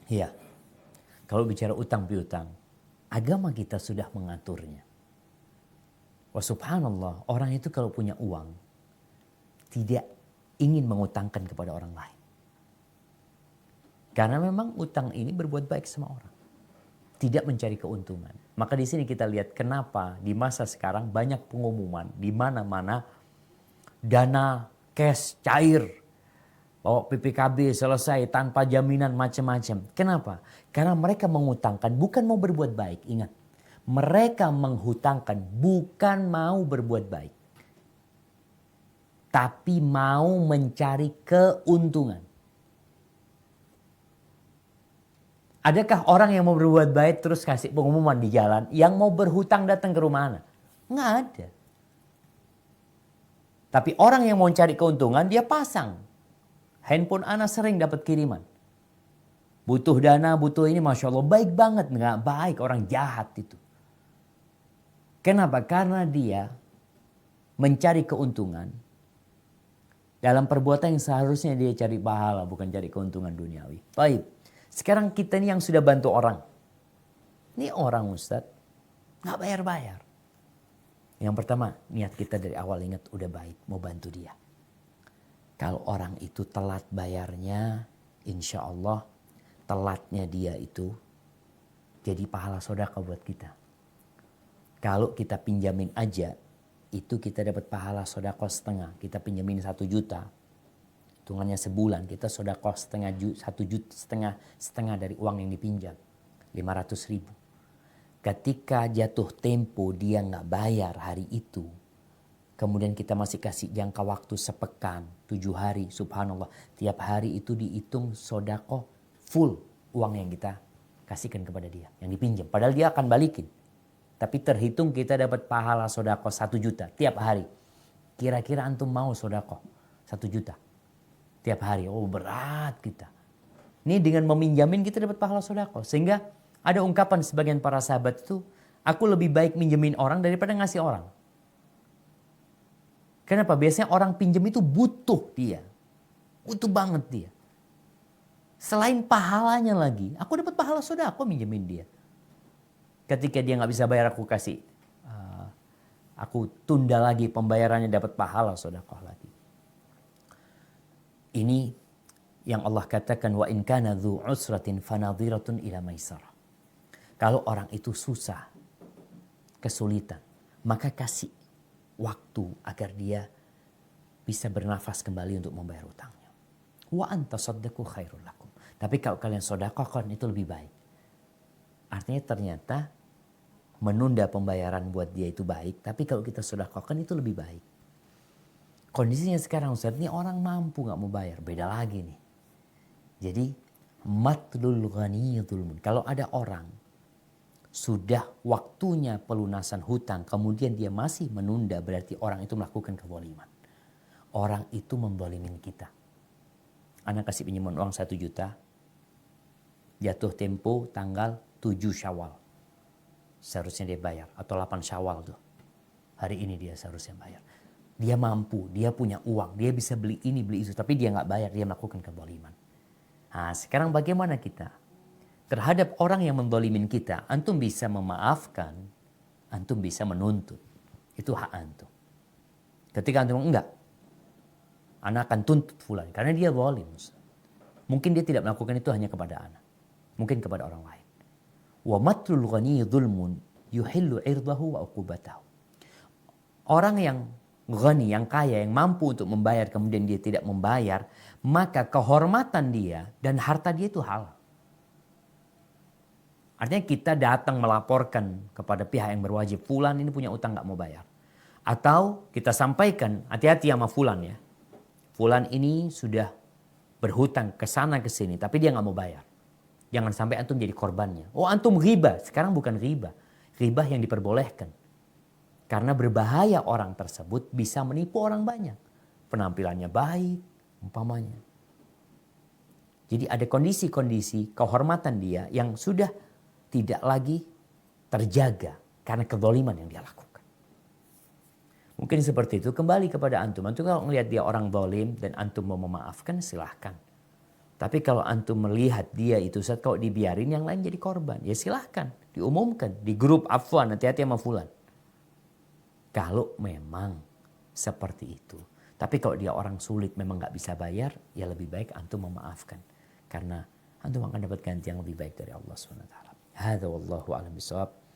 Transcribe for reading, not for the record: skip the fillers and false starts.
Iya, kalau bicara utang piutang, agama kita sudah mengaturnya. Wah subhanallah, orang itu kalau punya uang, tidak ingin mengutangkan kepada orang lain. Karena memang utang ini berbuat baik sama orang. Tidak mencari keuntungan. Maka di sini kita lihat kenapa di masa sekarang banyak pengumuman di mana-mana dana cash cair. Oh PPKB selesai tanpa jaminan macam-macam. Kenapa? Karena mereka mengutangkan bukan mau berbuat baik. Ingat, mereka menghutangkan bukan mau berbuat baik. Tapi mau mencari keuntungan. Adakah orang yang mau berbuat baik terus kasih pengumuman di jalan, yang mau berhutang datang ke rumah Anda? Nggak ada. Tapi orang yang mau cari keuntungan, dia pasang. Handphone Anda sering dapat kiriman. Butuh dana, butuh ini, Masya Allah, baik banget. Nggak baik, orang jahat itu. Kenapa? Karena dia mencari keuntungan dalam perbuatan yang seharusnya dia cari pahala, bukan cari keuntungan duniawi. Baik. Sekarang kita ini yang sudah bantu orang. Ini orang Ustadz, nggak bayar-bayar. Yang pertama, niat kita dari awal ingat udah baik, mau bantu dia. Kalau orang itu telat bayarnya, insya Allah telatnya dia itu jadi pahala sedekah buat kita. Kalau kita pinjamin aja, itu kita dapat pahala sedekah setengah. Kita pinjamin 1 juta, hitungannya sebulan kita sedekah setengah dari uang yang dipinjam, 500.000. Ketika jatuh tempo dia nggak bayar hari itu, kemudian kita masih kasih jangka waktu sepekan, 7 hari, subhanallah. Tiap hari itu dihitung sedekah full uang yang kita kasihkan kepada dia, yang dipinjam. Padahal dia akan balikin. Tapi terhitung kita dapat pahala sedekah 1 juta tiap hari. Kira-kira antum mau sedekah 1 juta tiap hari? Oh berat kita. Ini dengan meminjamin kita dapat pahala sedekah. Sehingga ada ungkapan sebagian para sahabat itu, aku lebih baik minjemin orang daripada ngasih orang. Kenapa? Biasanya orang pinjam itu butuh dia. Butuh banget dia. Selain pahalanya lagi, aku dapat pahala sedekah, aku minjemin dia. Ketika dia nggak bisa bayar, aku kasih. Aku tunda lagi pembayarannya, dapat pahala sedekah lagi. Ini yang Allah katakan, wa in kana dzu usratin fanadhiratun ila maisarah. Kalau orang itu susah, kesulitan, maka kasih waktu agar dia bisa bernafas kembali untuk membayar utangnya. Wa antasaddaqu khairul lakum. Tapi kalau kalian sedekahkan itu lebih baik. Artinya ternyata menunda pembayaran buat dia itu baik, tapi kalau kita sedekahkan itu lebih baik. Kondisinya sekarang Ustaz, ini orang mampu nggak mau bayar, beda lagi nih. Jadi matlul ghani dzulmun. Kalau ada orang sudah waktunya pelunasan hutang, kemudian dia masih menunda, berarti orang itu melakukan kezaliman. Orang itu menzalimin kita. Anak kasih pinjaman uang 1 juta, jatuh tempo tanggal 7 Syawal. Seharusnya dia bayar, atau 8 Syawal tuh. Hari ini dia seharusnya bayar. Dia mampu, dia punya uang, dia bisa beli ini, beli itu, tapi dia nggak bayar, dia melakukan kezaliman. Nah, sekarang bagaimana kita? Terhadap orang yang menzalimin kita, antum bisa memaafkan, antum bisa menuntut. Itu hak antum. Ketika antum enggak, anak akan tuntut fulan karena dia zalim. Mungkin dia tidak melakukan itu hanya kepada anak, mungkin kepada orang lain. Wa matlul ghani dzulmun yuhillu irdahu wa uqubatahu. Orang yang ghani, yang kaya, yang mampu untuk membayar kemudian dia tidak membayar, maka kehormatan dia dan harta dia itu halal. Artinya kita datang melaporkan kepada pihak yang berwajib, fulan ini punya utang nggak mau bayar. Atau kita sampaikan, hati-hati sama fulan ya. Fulan ini sudah berhutang ke sana ke sini, tapi dia nggak mau bayar. Jangan sampai antum jadi korbannya. Oh antum ghibah, sekarang bukan ghibah. Ghibah yang diperbolehkan. Karena berbahaya orang tersebut bisa menipu orang banyak. Penampilannya baik, umpamanya. Jadi ada kondisi-kondisi kehormatan dia yang sudah tidak lagi terjaga karena kezaliman yang dia lakukan. Mungkin seperti itu, kembali kepada antum. Antum kalau melihat dia orang zalim dan antum mau memaafkan, silahkan. Tapi kalau antum melihat dia itu Ustaz, kalau dibiarin yang lain jadi korban, ya silahkan diumumkan di grup, afwan, hati-hati sama fulan. Kalau memang seperti itu. Tapi kalau dia orang sulit memang nggak bisa bayar, ya lebih baik antum memaafkan. Karena antum akan dapat ganti yang lebih baik dari Allah SWT. Hadza wallahu a'lam bishawab.